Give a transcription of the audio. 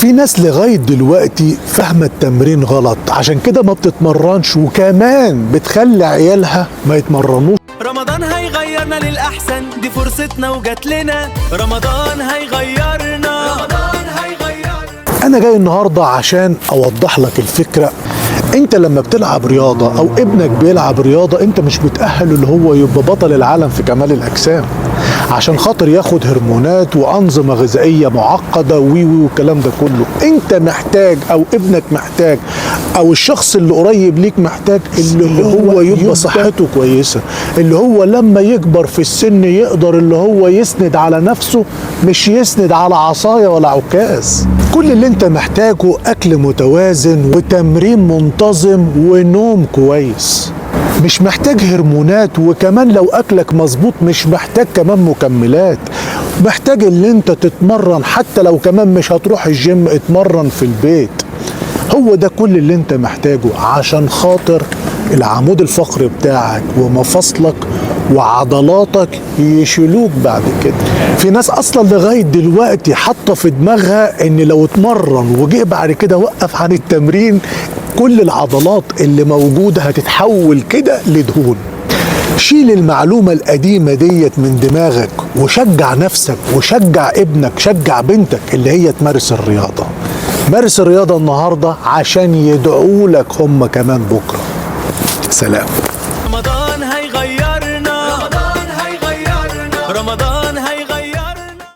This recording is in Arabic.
في ناس لغاية دلوقتي فاهمة التمرين غلط، عشان كده ما بتتمرنش، وكمان بتخلي عيالها ما يتمرنوش. رمضان هيغيرنا للأحسن، دي فرصتنا وجات لنا. رمضان هيغيرنا، رمضان هيغيرنا. أنا جاي النهاردة عشان أوضح لك الفكرة. أنت لما بتلعب رياضة أو ابنك بيلعب رياضة، أنت مش بتأهله اللي هو يبقى بطل العالم في كمال الأجسام، عشان خاطر ياخد هرمونات وأنظمة غذائية معقدة والكلام ده كله. أنت محتاج أو ابنك محتاج أو الشخص اللي قريب ليك محتاج اللي هو يبقى صحته كويسة، اللي هو لما يكبر في السن يقدر اللي هو يسند على نفسه، مش يسند على عصاية ولا عكاز. كل اللي انت محتاجه أكل متوازن وتمرين منتظم ونوم كويس. مش محتاج هرمونات، وكمان لو أكلك مظبوط مش محتاج كمان مكملات. محتاج اللي انت تتمرن، حتى لو كمان مش هتروح الجيم اتمرن في البيت. هو ده كل اللي انت محتاجه عشان خاطر العمود الفقري بتاعك ومفاصلك وعضلاتك يشيلوك بعد كده. في ناس اصلا لغايه دلوقتي حاطه في دماغها ان لو اتمرن وجه بعد كده وقف عن التمرين، كل العضلات اللي موجوده هتتحول كده لدهون. شيل المعلومه القديمه ديت من دماغك وشجع نفسك وشجع ابنك، شجع بنتك اللي هي تمارس الرياضه. مارس الرياضه النهارده عشان يدعوا لك هم كمان بكره. سلام.